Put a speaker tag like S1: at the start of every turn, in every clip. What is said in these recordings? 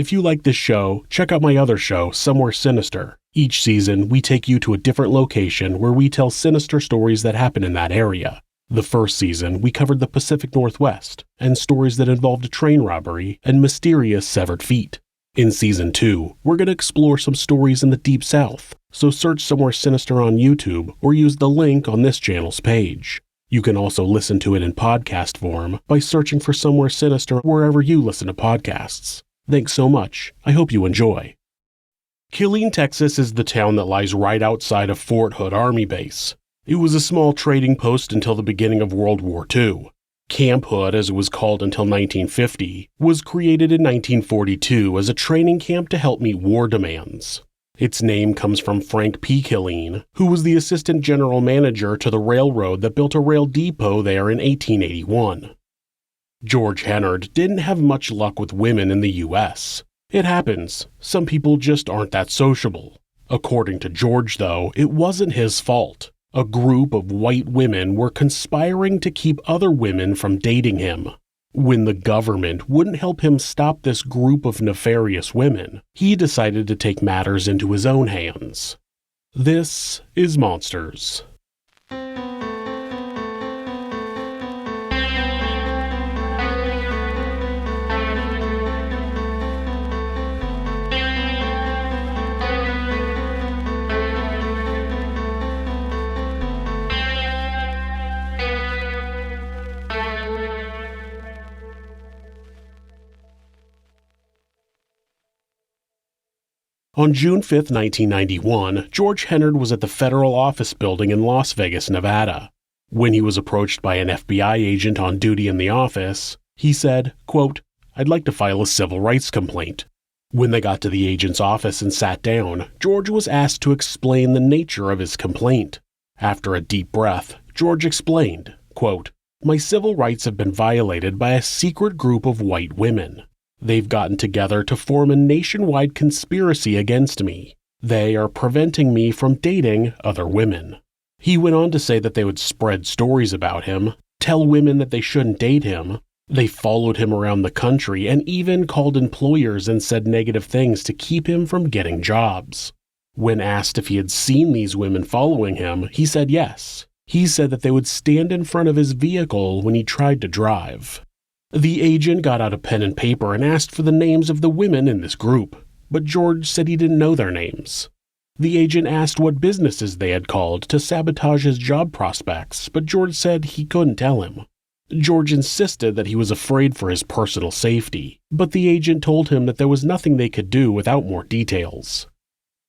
S1: If you like this show, check out my other show, Somewhere Sinister. Each season, we take you to a different location where we tell sinister stories that happen in that area. The first season, we covered the Pacific Northwest and stories that involved a train robbery and mysterious severed feet. In Season 2, we're going to explore some stories in the Deep South, so search Somewhere Sinister on YouTube or use the link on this channel's page. You can also listen to it in podcast form by searching for Somewhere Sinister wherever you listen to podcasts. Thanks so much. I hope you enjoy. Killeen, Texas is the town that lies right outside of Fort Hood Army Base. It was a small trading post until the beginning of World War II. Camp Hood, as it was called until 1950, was created in 1942 as a training camp to help meet war demands. Its name comes from Frank P. Killeen, who was the assistant general manager to the railroad that built a rail depot there in 1881. George Hennard didn't have much luck with women in the U.S. It happens. Some people just aren't that sociable. According to George, though, it wasn't his fault. A group of white women were conspiring to keep other women from dating him. When the government wouldn't help him stop this group of nefarious women, he decided to take matters into his own hands. This is Monsters. On June 5, 1991, George Hennard was at the federal office building in Las Vegas, Nevada. When he was approached by an FBI agent on duty in the office, he said, quote, "I'd like to file a civil rights complaint." When they got to the agent's office and sat down, George was asked to explain the nature of his complaint. After a deep breath, George explained, quote, "My civil rights have been violated by a secret group of white women. They've gotten together to form a nationwide conspiracy against me. They are preventing me from dating other women." He went on to say that they would spread stories about him, tell women that they shouldn't date him. They followed him around the country and even called employers and said negative things to keep him from getting jobs. When asked if he had seen these women following him, he said yes. He said that they would stand in front of his vehicle when he tried to drive. The agent got out a pen and paper and asked for the names of the women in this group, but George said he didn't know their names. The agent asked what businesses they had called to sabotage his job prospects, but George said he couldn't tell him. George insisted that he was afraid for his personal safety, but the agent told him that there was nothing they could do without more details.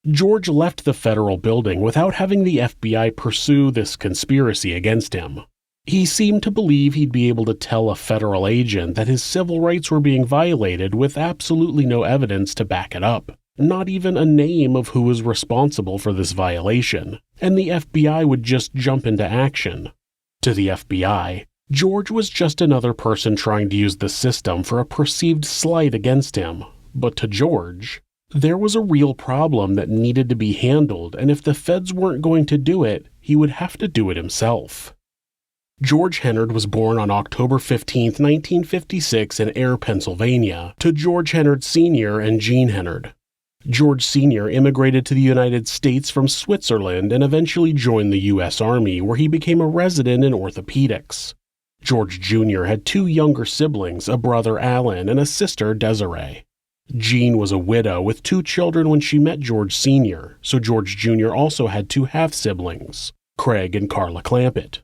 S1: George left the federal building without having the FBI pursue this conspiracy against him. He seemed to believe he'd be able to tell a federal agent that his civil rights were being violated with absolutely no evidence to back it up, not even a name of who was responsible for this violation, and the FBI would just jump into action. To the FBI, George was just another person trying to use the system for a perceived slight against him, but to George, there was a real problem that needed to be handled, and if the feds weren't going to do it, he would have to do it himself. George Hennard was born on October 15, 1956 in Ayer, Pennsylvania, to George Hennard Sr. and Jean Hennard. George Sr. immigrated to the United States from Switzerland and eventually joined the U.S. Army, where he became a resident in orthopedics. George Jr. had two younger siblings, a brother Alan and a sister Desiree. Jean was a widow with two children when she met George Sr., so George Jr. also had two half-siblings, Craig and Carla Clampett.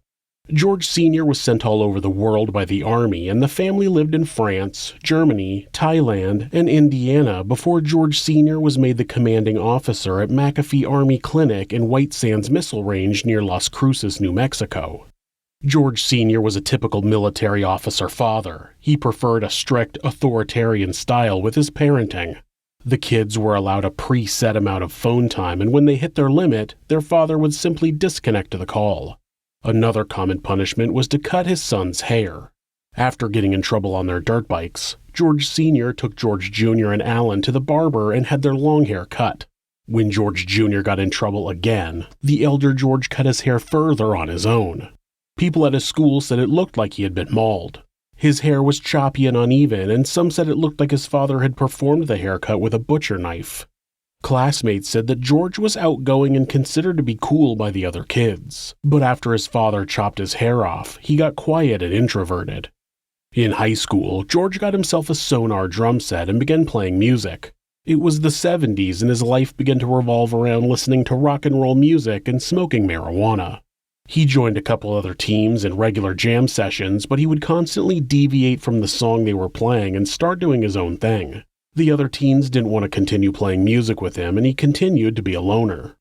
S1: George Sr. was sent all over the world by the Army, and the family lived in France, Germany, Thailand, and Indiana before George Sr. was made the commanding officer at McAfee Army Clinic in White Sands Missile Range near Las Cruces, New Mexico. George Sr. was a typical military officer father. He preferred a strict, authoritarian style with his parenting. The kids were allowed a preset amount of phone time, and when they hit their limit, their father would simply disconnect the call. Another common punishment was to cut his son's hair. After getting in trouble on their dirt bikes, George Sr. took George Jr. and Alan to the barber and had their long hair cut. When George Jr. got in trouble again, the elder George cut his hair further on his own. People at his school said it looked like he had been mauled. His hair was choppy and uneven, and some said it looked like his father had performed the haircut with a butcher knife. Classmates said that George was outgoing and considered to be cool by the other kids, but after his father chopped his hair off, he got quiet and introverted. In high school, George got himself a Sonar drum set and began playing music. It was the 70s and his life began to revolve around listening to rock and roll music and smoking marijuana. He joined a couple other teams and regular jam sessions, but he would constantly deviate from the song they were playing and start doing his own thing. The other teens didn't want to continue playing music with him, and he continued to be a loner.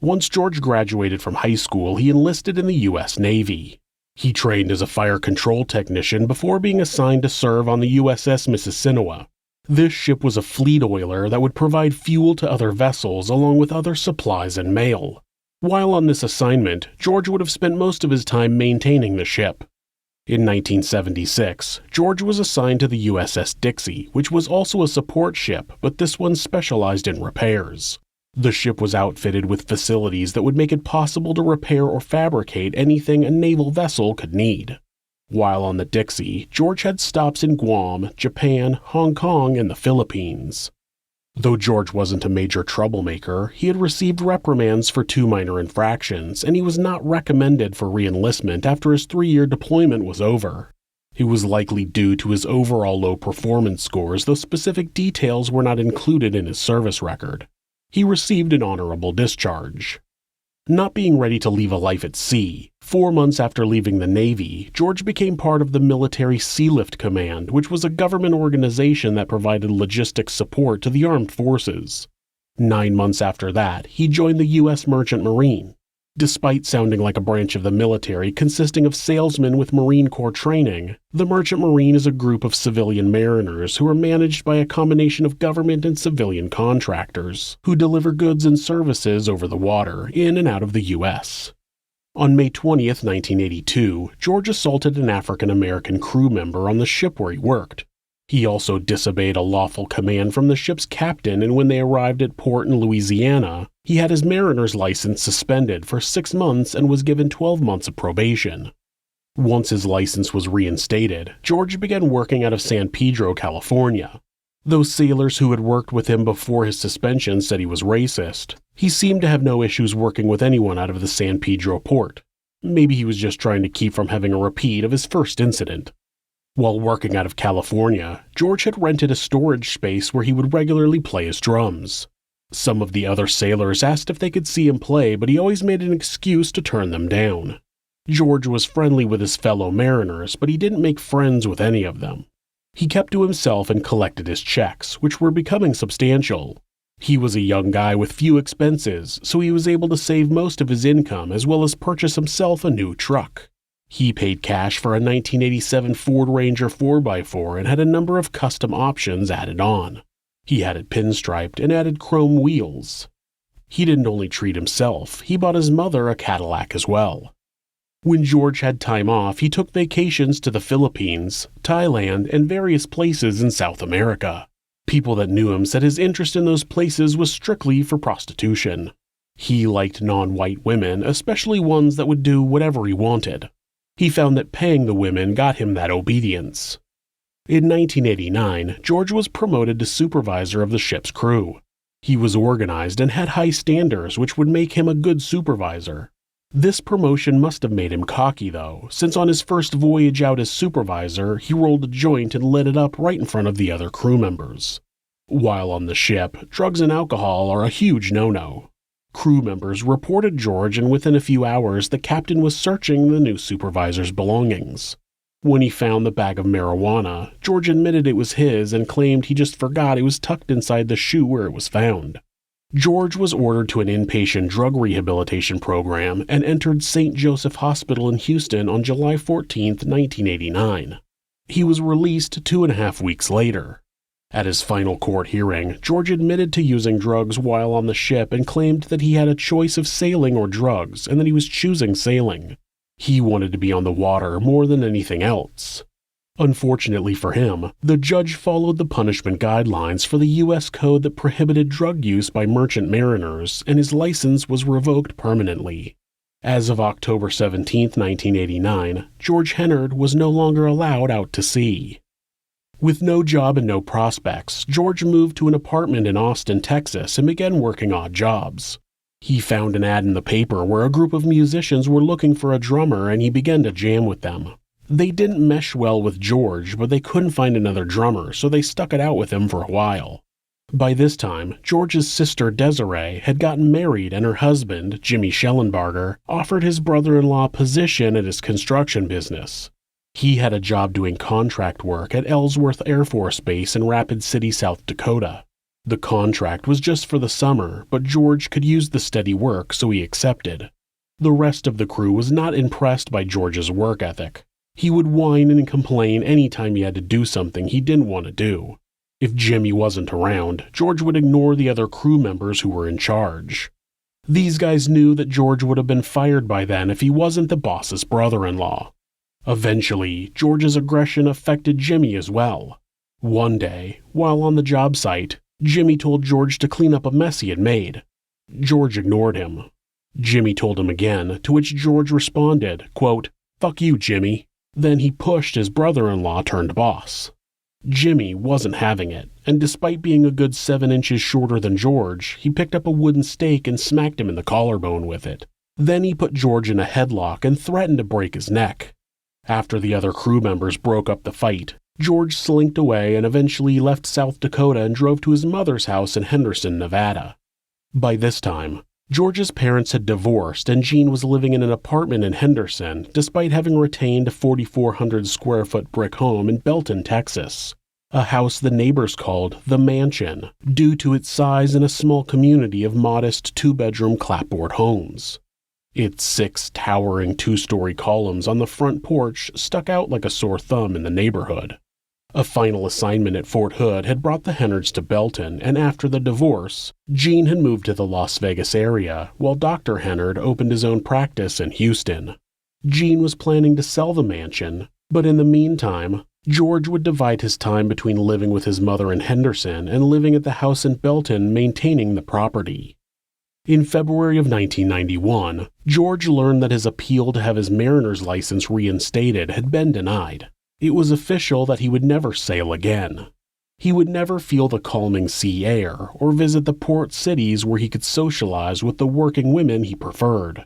S1: Once George graduated from high school, he enlisted in the U.S. Navy. He trained as a fire control technician before being assigned to serve on the USS Mississinawa. This ship was a fleet oiler that would provide fuel to other vessels along with other supplies and mail. While on this assignment, George would have spent most of his time maintaining the ship. In 1976, George was assigned to the USS Dixie, which was also a support ship, but this one specialized in repairs. The ship was outfitted with facilities that would make it possible to repair or fabricate anything a naval vessel could need. While on the Dixie, George had stops in Guam, Japan, Hong Kong, and the Philippines. Though George wasn't a major troublemaker, he had received reprimands for 2 minor infractions, and he was not recommended for re-enlistment after his 3-year deployment was over. It was likely due to his overall low performance scores, though specific details were not included in his service record. He received an honorable discharge. Not being ready to leave a life at sea, 4 months after leaving the Navy, George became part of the Military Sealift Command, which was a government organization that provided logistics support to the armed forces. 9 months after that, he joined the U.S. Merchant Marine. Despite sounding like a branch of the military consisting of salesmen with Marine Corps training, the Merchant Marine is a group of civilian mariners who are managed by a combination of government and civilian contractors, who deliver goods and services over the water, in and out of the U.S. On May 20, 1982, George assaulted an African-American crew member on the ship where he worked. He also disobeyed a lawful command from the ship's captain, and when they arrived at port in Louisiana, he had his mariner's license suspended for 6 months and was given 12 months of probation. Once his license was reinstated, George began working out of San Pedro, California. Those sailors who had worked with him before his suspension said he was racist. He seemed to have no issues working with anyone out of the San Pedro port. Maybe he was just trying to keep from having a repeat of his first incident. While working out of California, George had rented a storage space where he would regularly play his drums. Some of the other sailors asked if they could see him play, but he always made an excuse to turn them down. George was friendly with his fellow mariners, but he didn't make friends with any of them. He kept to himself and collected his checks, which were becoming substantial. He was a young guy with few expenses, so he was able to save most of his income as well as purchase himself a new truck. He paid cash for a 1987 Ford Ranger 4x4 and had a number of custom options added on. He had it pinstriped and added chrome wheels. He didn't only treat himself, he bought his mother a Cadillac as well. When George had time off, he took vacations to the Philippines, Thailand, and various places in South America. People that knew him said his interest in those places was strictly for prostitution. He liked non-white women, especially ones that would do whatever he wanted. He found that paying the women got him that obedience. In 1989, George was promoted to supervisor of the ship's crew. He was organized and had high standards, which would make him a good supervisor. This promotion must have made him cocky, though, since on his first voyage out as supervisor, he rolled a joint and lit it up right in front of the other crew members. While on the ship, drugs and alcohol are a huge no-no. Crew members reported George, and within a few hours, the captain was searching the new supervisor's belongings. When he found the bag of marijuana, George admitted it was his and claimed he just forgot it was tucked inside the shoe where it was found. George was ordered to an inpatient drug rehabilitation program and entered St. Joseph Hospital in Houston on July 14, 1989. He was released 2.5 weeks later. At his final court hearing, George admitted to using drugs while on the ship and claimed that he had a choice of sailing or drugs and that he was choosing sailing. He wanted to be on the water more than anything else. Unfortunately for him, the judge followed the punishment guidelines for the U.S. code that prohibited drug use by merchant mariners, and his license was revoked permanently. As of October 17, 1989, George Hennard was no longer allowed out to sea. With no job and no prospects, George moved to an apartment in Austin, Texas, and began working odd jobs. He found an ad in the paper where a group of musicians were looking for a drummer, and he began to jam with them. They didn't mesh well with George, but they couldn't find another drummer, so they stuck it out with him for a while. By this time, George's sister Desiree had gotten married, and her husband, Jimmy Schellenbarger, offered his brother-in-law a position at his construction business. He had a job doing contract work at Ellsworth Air Force Base in Rapid City, South Dakota. The contract was just for the summer, but George could use the steady work, so he accepted. The rest of the crew was not impressed by George's work ethic. He would whine and complain anytime he had to do something he didn't want to do. If Jimmy wasn't around, George would ignore the other crew members who were in charge. These guys knew that George would have been fired by then if he wasn't the boss's brother-in-law. Eventually, George's aggression affected Jimmy as well. One day, while on the job site, Jimmy told George to clean up a mess he had made. George ignored him. Jimmy told him again, to which George responded, quote, "Fuck you, Jimmy." Then he pushed his brother-in-law turned boss. Jimmy wasn't having it, and despite being a good 7 inches shorter than George, he picked up a wooden stake and smacked him in the collarbone with it. Then he put George in a headlock and threatened to break his neck. After the other crew members broke up the fight, George slinked away and eventually left South Dakota and drove to his mother's house in Henderson, Nevada. By this time, George's parents had divorced and Jean was living in an apartment in Henderson despite having retained a 4,400 square foot brick home in Belton, Texas, a house the neighbors called the Mansion due to its size in a small community of modest 2-bedroom clapboard homes. Its 6 towering 2-story columns on the front porch stuck out like a sore thumb in the neighborhood. A final assignment at Fort Hood had brought the Hennards to Belton, and after the divorce, Jean had moved to the Las Vegas area, while Dr. Hennard opened his own practice in Houston. Jean was planning to sell the mansion, but in the meantime, George would divide his time between living with his mother in Henderson and living at the house in Belton maintaining the property. In February of 1991, George learned that his appeal to have his mariner's license reinstated had been denied. It was official that he would never sail again. He would never feel the calming sea air or visit the port cities where he could socialize with the working women he preferred.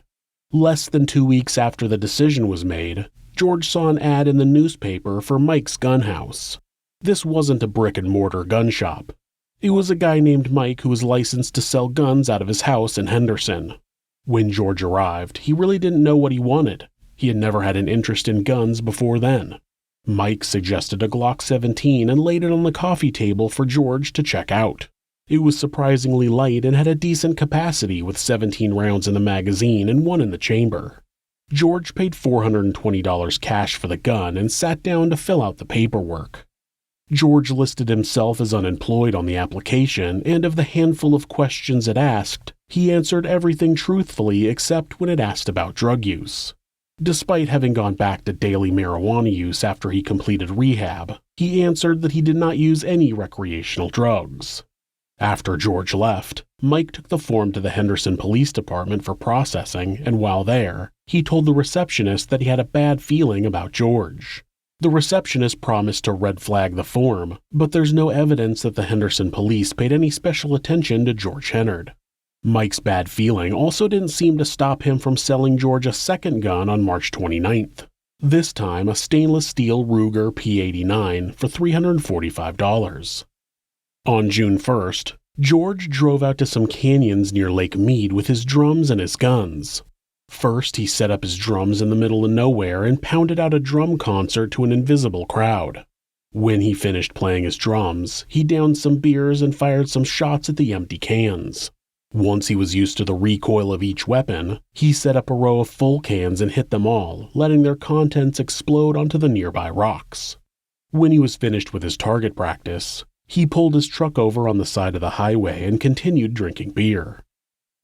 S1: Less than 2 weeks after the decision was made, George saw an ad in the newspaper for Mike's Gun House. This wasn't a brick-and-mortar gun shop. It was a guy named Mike who was licensed to sell guns out of his house in Henderson. When George arrived, he really didn't know what he wanted. He had never had an interest in guns before then. Mike suggested a Glock 17 and laid it on the coffee table for George to check out. It was surprisingly light and had a decent capacity with 17 rounds in the magazine and 1 in the chamber. George paid $420 cash for the gun and sat down to fill out the paperwork. George listed himself as unemployed on the application, and of the handful of questions it asked, he answered everything truthfully except when it asked about drug use. Despite having gone back to daily marijuana use after he completed rehab, he answered that he did not use any recreational drugs. After George left, Mike took the form to the Henderson Police Department for processing, and while there, he told the receptionist that he had a bad feeling about George. The receptionist promised to red flag the form, but there's no evidence that the Henderson police paid any special attention to George Hennard. Mike's bad feeling also didn't seem to stop him from selling George a second gun on March 29th. This time a stainless steel Ruger P89 for $345. On June 1st, George drove out to some canyons near Lake Mead with his drums and his guns. First, he set up his drums in the middle of nowhere and pounded out a drum concert to an invisible crowd. When he finished playing his drums, he downed some beers and fired some shots at the empty cans. Once he was used to the recoil of each weapon, he set up a row of full cans and hit them all, letting their contents explode onto the nearby rocks. When he was finished with his target practice, he pulled his truck over on the side of the highway and continued drinking beer.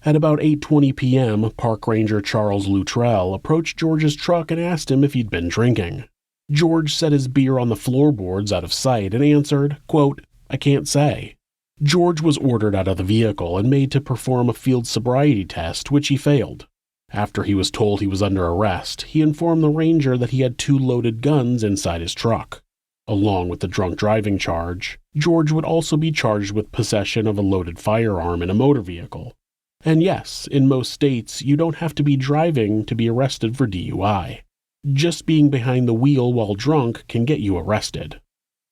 S1: At about 8:20 p.m., Park Ranger Charles Luttrell approached George's truck and asked him if he'd been drinking. George set his beer on the floorboards out of sight and answered, quote, "I can't say." George was ordered out of the vehicle and made to perform a field sobriety test, which he failed. After he was told he was under arrest, he informed the ranger that he had 2 loaded guns inside his truck. Along with the drunk driving charge, George would also be charged with possession of a loaded firearm in a motor vehicle. And yes, in most states, you don't have to be driving to be arrested for DUI. Just being behind the wheel while drunk can get you arrested.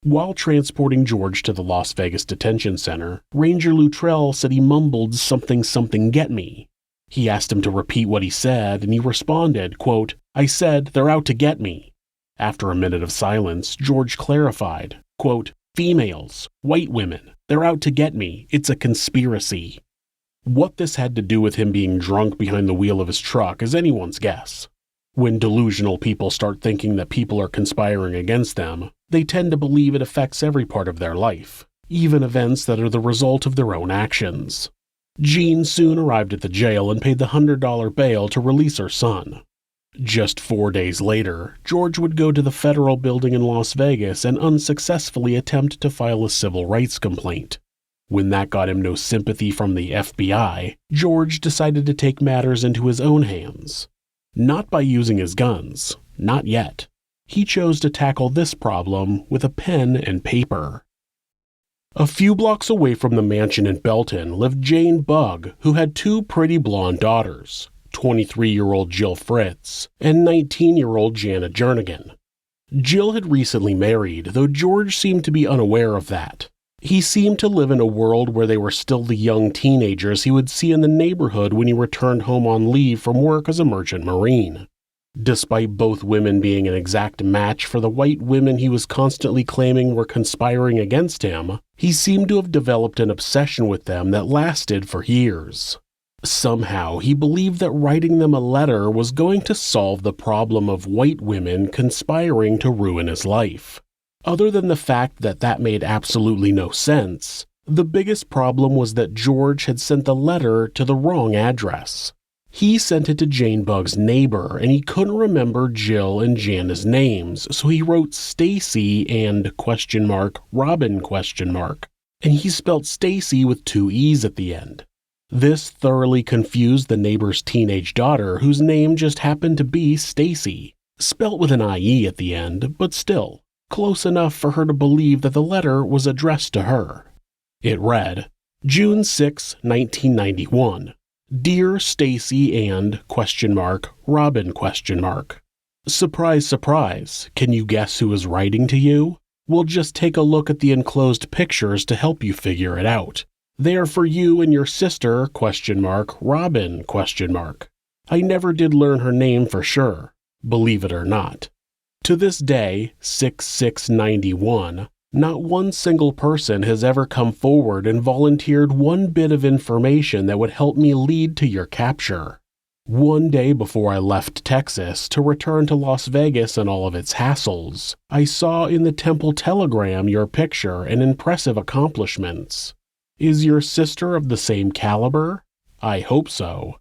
S1: While transporting George to the Las Vegas detention center, Ranger Luttrell said he mumbled something get me. He asked him to repeat what he said, and he responded, quote, "I said, they're out to get me." After a minute of silence, George clarified, quote, "Females, white women, they're out to get me. It's a conspiracy." What this had to do with him being drunk behind the wheel of his truck is anyone's guess. When delusional people start thinking that people are conspiring against them, they tend to believe it affects every part of their life, even events that are the result of their own actions. Jean soon arrived at the jail and paid the $100 bail to release her son. Just 4 days later, George would go to the federal building in Las Vegas and unsuccessfully attempt to file a civil rights complaint. When that got him no sympathy from the FBI, George decided to take matters into his own hands. Not by using his guns, not yet. He chose to tackle this problem with a pen and paper. A few blocks away from the mansion in Belton lived Jane Bugg, who had 2 pretty blonde daughters, 23-year-old Jill Fritz and 19-year-old Jana Jernigan. Jill had recently married, though George seemed to be unaware of that. He seemed to live in a world where they were still the young teenagers he would see in the neighborhood when he returned home on leave from work as a merchant marine. Despite both women being an exact match for the white women he was constantly claiming were conspiring against him, he seemed to have developed an obsession with them that lasted for years. Somehow, he believed that writing them a letter was going to solve the problem of white women conspiring to ruin his life. Other than the fact that that made absolutely no sense, the biggest problem was that George had sent the letter to the wrong address. He sent it to Jane Bugg's neighbor, and he couldn't remember Jill and Jana's names, so he wrote Stacy and Robin ? And he spelt Stacy with 2 E's at the end. This thoroughly confused the neighbor's teenage daughter, whose name just happened to be Stacy, spelt with an IE at the end, but still, close enough for her to believe that the letter was addressed to her. It read, June 6, 1991. Dear Stacy and Robin ? Surprise, surprise. Can you guess who is writing to you? We'll just take a look at the enclosed pictures to help you figure it out. They are for you and your sister, Robin ? I never did learn her name for sure, believe it or not. To this day, 6/6/91, not one single person has ever come forward and volunteered one bit of information that would help me lead to your capture. One day before I left Texas to return to Las Vegas and all of its hassles, I saw in the Temple Telegram your picture and impressive accomplishments. Is your sister of the same caliber? I hope so.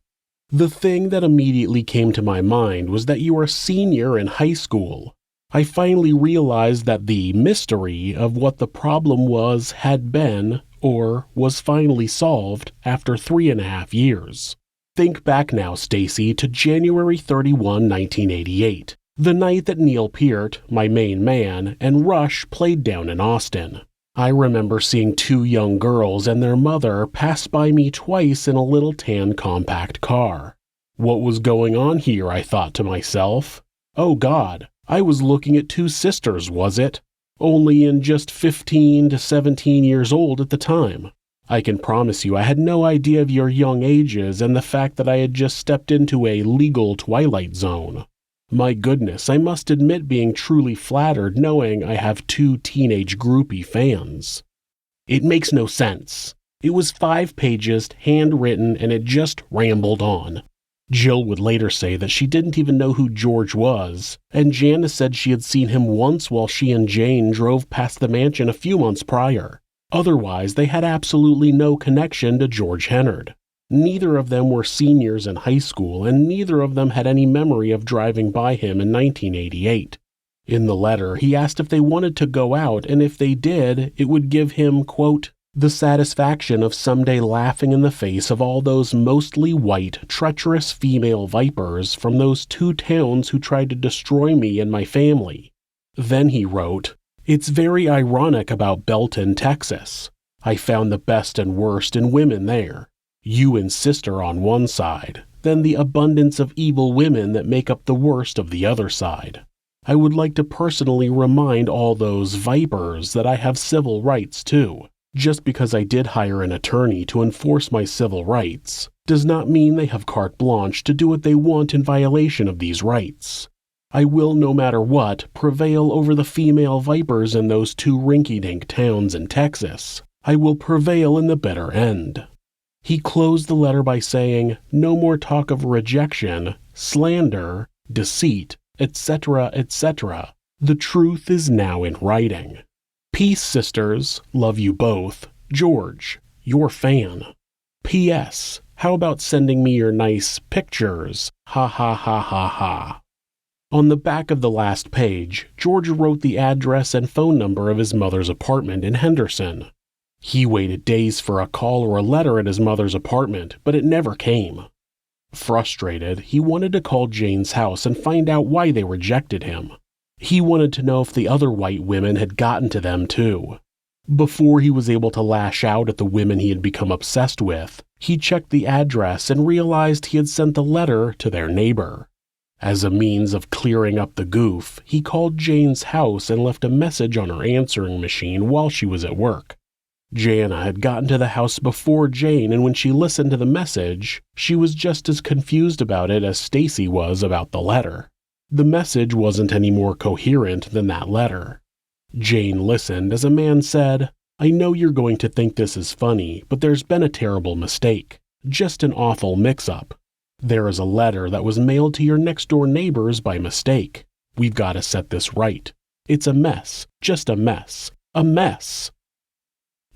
S1: The thing that immediately came to my mind was that you are a senior in high school. I finally realized that the mystery of what the problem was had been, or was finally solved, after 3.5 years. Think back now, Stacy, to January 31, 1988, the night that Neil Peart, my main man, and Rush played down in Austin. I remember seeing 2 young girls and their mother pass by me twice in a little tan compact car. What was going on here, I thought to myself. Oh God, I was looking at 2 sisters, was it? Only in just 15 to 17 years old at the time. I can promise you I had no idea of your young ages and the fact that I had just stepped into a legal twilight zone. My goodness, I must admit being truly flattered knowing I have 2 teenage groupie fans. It makes no sense. It was 5 pages, handwritten, and it just rambled on. Jill would later say that she didn't even know who George was, and Jana said she had seen him once while she and Jane drove past the mansion a few months prior. Otherwise, they had absolutely no connection to George Hennard. Neither of them were seniors in high school, and neither of them had any memory of driving by him in 1988. In the letter, he asked if they wanted to go out, and if they did, it would give him, quote, The satisfaction of someday laughing in the face of all those mostly white, treacherous female vipers from those 2 towns who tried to destroy me and my family. Then he wrote, "It's very ironic about Belton, Texas. I found the best and worst in women there. You and sister on one side, then the abundance of evil women that make up the worst of the other side. I would like to personally remind all those vipers that I have civil rights too. Just because I did hire an attorney to enforce my civil rights does not mean they have carte blanche to do what they want in violation of these rights. I will, no matter what, prevail over the female vipers in those 2 rinky-dink towns in Texas. I will prevail in the bitter end." He closed the letter by saying, "No more talk of rejection, slander, deceit, etc., etc. The truth is now in writing. Peace, sisters. Love you both. George, your fan. P.S. How about sending me your nice pictures? Ha ha ha ha ha." On the back of the last page, George wrote the address and phone number of his mother's apartment in Henderson. He waited days for a call or a letter at his mother's apartment, but it never came. Frustrated, he wanted to call Jane's house and find out why they rejected him. He wanted to know if the other white women had gotten to them too. Before he was able to lash out at the women he had become obsessed with, he checked the address and realized he had sent the letter to their neighbor. As a means of clearing up the goof, he called Jane's house and left a message on her answering machine while she was at work. Jana had gotten to the house before Jane, and when she listened to the message, she was just as confused about it as Stacy was about the letter. The message wasn't any more coherent than that letter. Jane listened as a man said, "I know you're going to think this is funny, but there's been a terrible mistake. Just an awful mix-up. There is a letter that was mailed to your next-door neighbors by mistake. We've got to set this right. It's a mess, just a mess, a mess."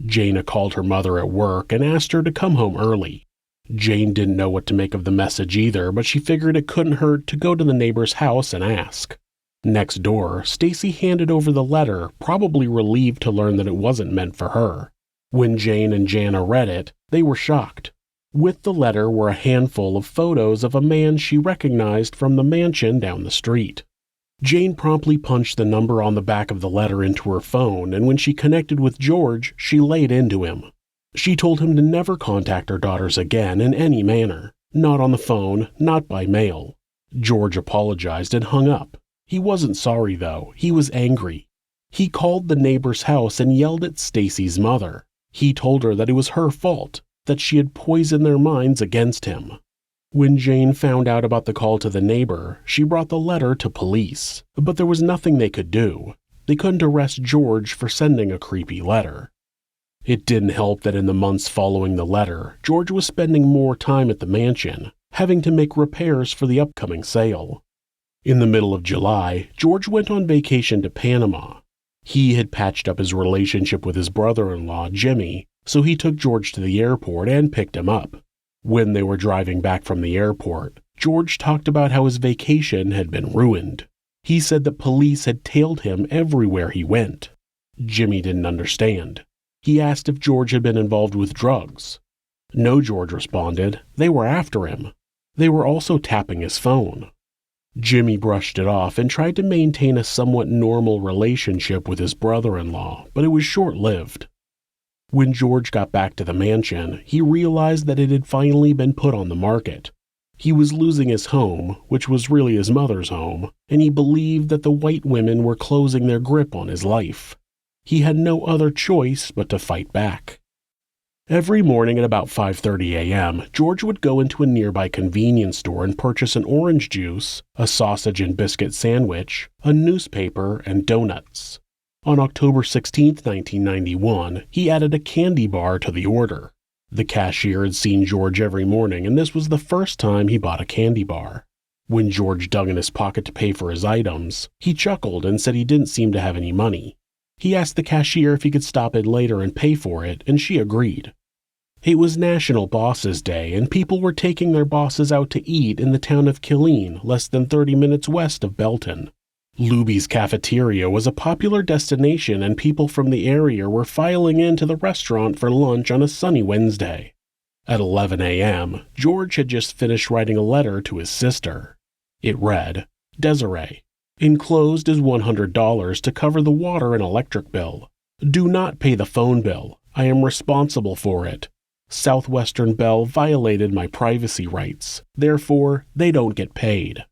S1: Jana called her mother at work and asked her to come home early. Jane didn't know what to make of the message either, but she figured it couldn't hurt to go to the neighbor's house and ask. Next door, Stacy handed over the letter, probably relieved to learn that it wasn't meant for her. When Jane and Jana read it, they were shocked. With the letter were a handful of photos of a man she recognized from the mansion down the street. Jane promptly punched the number on the back of the letter into her phone, and when she connected with George, she laid into him. She told him to never contact her daughters again in any manner. Not on the phone, not by mail. George apologized and hung up. He wasn't sorry, though. He was angry. He called the neighbor's house and yelled at Stacy's mother. He told her that it was her fault, that she had poisoned their minds against him. When Jane found out about the call to the neighbor, she brought the letter to police, but there was nothing they could do. They couldn't arrest George for sending a creepy letter. It didn't help that in the months following the letter, George was spending more time at the mansion, having to make repairs for the upcoming sale. In the middle of July, George went on vacation to Panama. He had patched up his relationship with his brother-in-law, Jimmy, so he took George to the airport and picked him up. When they were driving back from the airport, George talked about how his vacation had been ruined. He said that police had tailed him everywhere he went. Jimmy didn't understand. He asked if George had been involved with drugs. No, George responded. They were after him. They were also tapping his phone. Jimmy brushed it off and tried to maintain a somewhat normal relationship with his brother-in-law, but it was short-lived. When George got back to the mansion, he realized that it had finally been put on the market. He was losing his home, which was really his mother's home, and he believed that the white women were closing their grip on his life. He had no other choice but to fight back. Every morning at about 5:30 a.m., George would go into a nearby convenience store and purchase an orange juice, a sausage and biscuit sandwich, a newspaper, and donuts. On October 16, 1991, he added a candy bar to the order. The cashier had seen George every morning, and this was the first time he bought a candy bar. When George dug in his pocket to pay for his items, he chuckled and said he didn't seem to have any money. He asked the cashier if he could stop in later and pay for it, and she agreed. It was National Bosses Day, and people were taking their bosses out to eat in the town of Killeen, less than 30 minutes west of Belton. Luby's Cafeteria was a popular destination, and people from the area were filing into the restaurant for lunch on a sunny Wednesday. At 11 a.m., George had just finished writing a letter to his sister. It read, "Desiree, enclosed is $100 to cover the water and electric bill. Do not pay the phone bill. I am responsible for it. Southwestern Bell violated my privacy rights. Therefore, they don't get paid.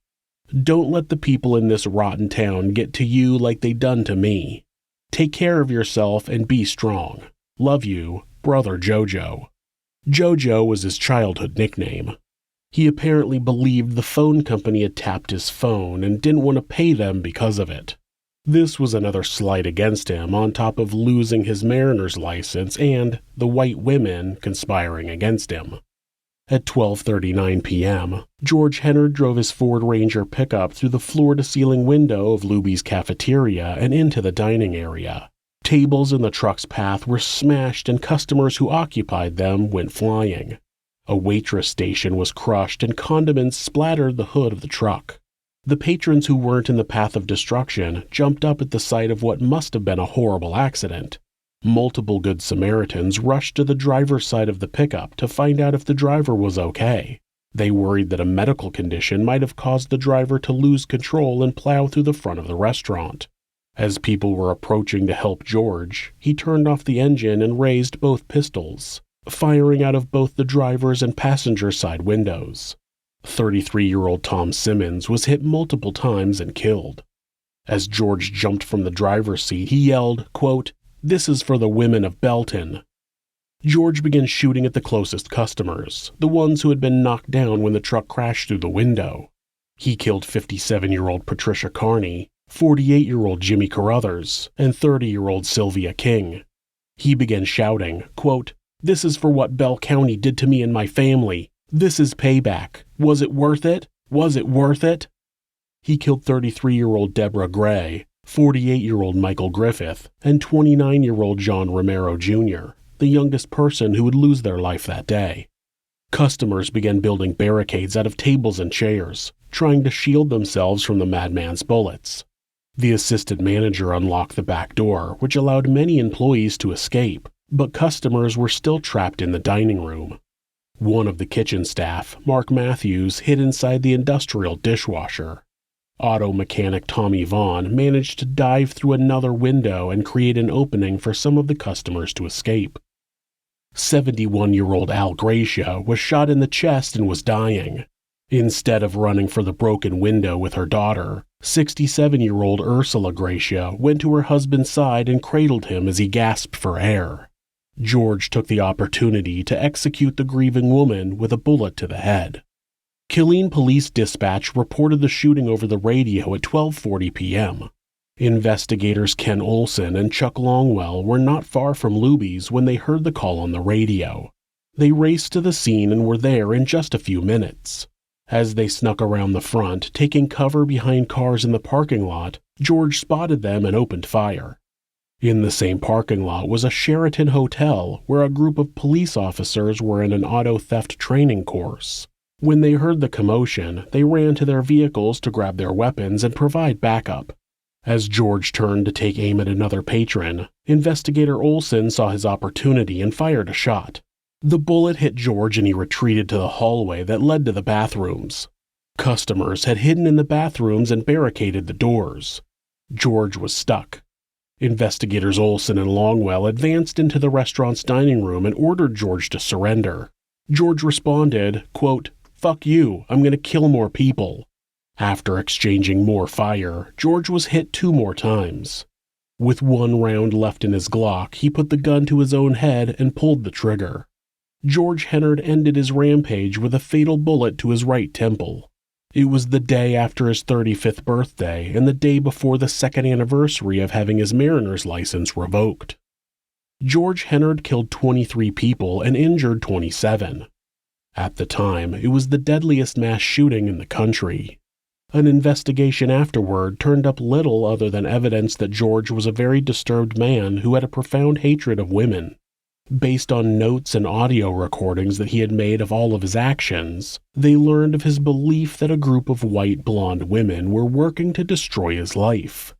S1: Don't let the people in this rotten town get to you like they done to me. Take care of yourself and be strong. Love you, Brother Jojo." Jojo was his childhood nickname. He apparently believed the phone company had tapped his phone and didn't want to pay them because of it. This was another slight against him on top of losing his mariner's license and the white women conspiring against him. At 12:39 p.m., George Hennard drove his Ford Ranger pickup through the floor-to-ceiling window of Luby's Cafeteria and into the dining area. Tables in the truck's path were smashed and customers who occupied them went flying. A waitress station was crushed and condiments splattered the hood of the truck. The patrons who weren't in the path of destruction jumped up at the sight of what must have been a horrible accident. Multiple Good Samaritans rushed to the driver's side of the pickup to find out if the driver was okay. They worried that a medical condition might have caused the driver to lose control and plow through the front of the restaurant. As people were approaching to help George, he turned off the engine and raised both pistols, firing out of both the driver's and passenger side windows. 33-year-old Tom Simmons was hit multiple times and killed. As George jumped from the driver's seat, he yelled, quote, "This is for the women of Belton." George began shooting at the closest customers, the ones who had been knocked down when the truck crashed through the window. He killed 57-year-old Patricia Carney, 48-year-old Jimmy Carruthers, and 30-year-old Sylvia King. He began shouting, quote, "This is for what Bell County did to me and my family. This is payback. Was it worth it? Was it worth it?" He killed 33-year-old Deborah Gray, 48-year-old Michael Griffith, and 29-year-old John Romero Jr., the youngest person who would lose their life that day. Customers began building barricades out of tables and chairs, trying to shield themselves from the madman's bullets. The assistant manager unlocked the back door, which allowed many employees to escape, but customers were still trapped in the dining room. One of the kitchen staff, Mark Matthews, hid inside the industrial dishwasher. Auto mechanic Tommy Vaughn managed to dive through another window and create an opening for some of the customers to escape. 71-year-old Al Gracia was shot in the chest and was dying. Instead of running for the broken window with her daughter, 67-year-old Ursula Gracia went to her husband's side and cradled him as he gasped for air. George took the opportunity to execute the grieving woman with a bullet to the head. Killeen Police Dispatch reported the shooting over the radio at 12:40 p.m. Investigators Ken Olson and Chuck Longwell were not far from Luby's when they heard the call on the radio. They raced to the scene and were there in just a few minutes. As they snuck around the front, taking cover behind cars in the parking lot, George spotted them and opened fire. In the same parking lot was a Sheraton hotel where a group of police officers were in an auto theft training course. When they heard the commotion, they ran to their vehicles to grab their weapons and provide backup. As George turned to take aim at another patron, investigator Olson saw his opportunity and fired a shot. The bullet hit George and he retreated to the hallway that led to the bathrooms. Customers had hidden in the bathrooms and barricaded the doors. George was stuck. Investigators Olson and Longwell advanced into the restaurant's dining room and ordered George to surrender. George responded, quote, "Fuck you, I'm gonna kill more people." After exchanging more fire, George was hit 2 more times. With 1 round left in his Glock, he put the gun to his own head and pulled the trigger. George Hennard ended his rampage with a fatal bullet to his right temple. It was the day after his 35th birthday and the day before the 2nd anniversary of having his mariner's license revoked. George Hennard killed 23 people and injured 27. At the time, it was the deadliest mass shooting in the country. An investigation afterward turned up little other than evidence that George was a very disturbed man who had a profound hatred of women. Based on notes and audio recordings that he had made of all of his actions, they learned of his belief that a group of white blonde women were working to destroy his life.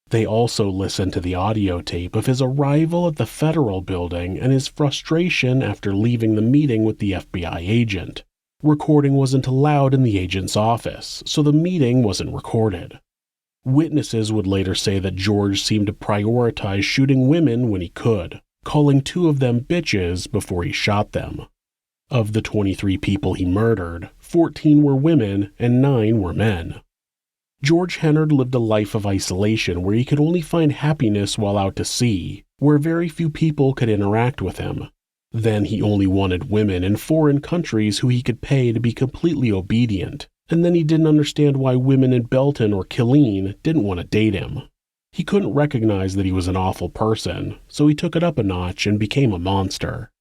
S1: They also listened to the audio tape of his arrival at the federal building and his frustration after leaving the meeting with the FBI agent. Recording wasn't allowed in the agent's office, so the meeting wasn't recorded. Witnesses would later say that George seemed to prioritize shooting women when he could, calling 2 of them bitches before he shot them. Of the 23 people he murdered, 14 were women and 9 were men. George Hennard lived a life of isolation where he could only find happiness while out to sea, where very few people could interact with him. Then he only wanted women in foreign countries who he could pay to be completely obedient, and then he didn't understand why women in Belton or Killeen didn't want to date him. He couldn't recognize that he was an awful person, so he took it up a notch and became a monster.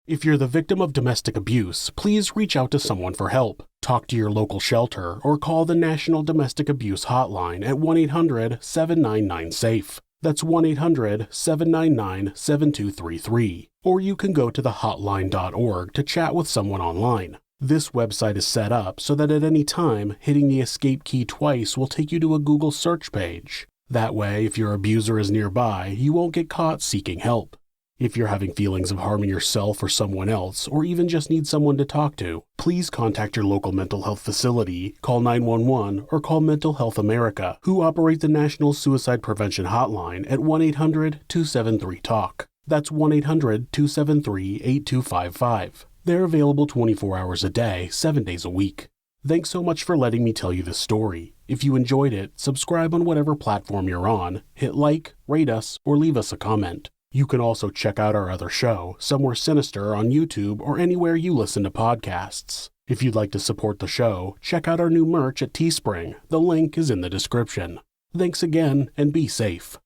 S1: If you're the victim of domestic abuse, please reach out to someone for help. Talk to your local shelter or call the National Domestic Abuse Hotline at 1-800-799-SAFE. That's 1-800-799-7233. Or you can go to thehotline.org to chat with someone online. This website is set up so that at any time, hitting the escape key twice will take you to a Google search page. That way, if your abuser is nearby, you won't get caught seeking help. If you're having feelings of harming yourself or someone else, or even just need someone to talk to, please contact your local mental health facility, call 911, or call Mental Health America, who operate the National Suicide Prevention Hotline at 1-800-273-TALK. That's 1-800-273-8255. They're available 24 hours a day, 7 days a week. Thanks so much for letting me tell you this story. If you enjoyed it, subscribe on whatever platform you're on, hit like, rate us, or leave us a comment. You can also check out our other show, Somewhere Sinister, on YouTube or anywhere you listen to podcasts. If you'd like to support the show, check out our new merch at Teespring. The link is in the description. Thanks again, and be safe.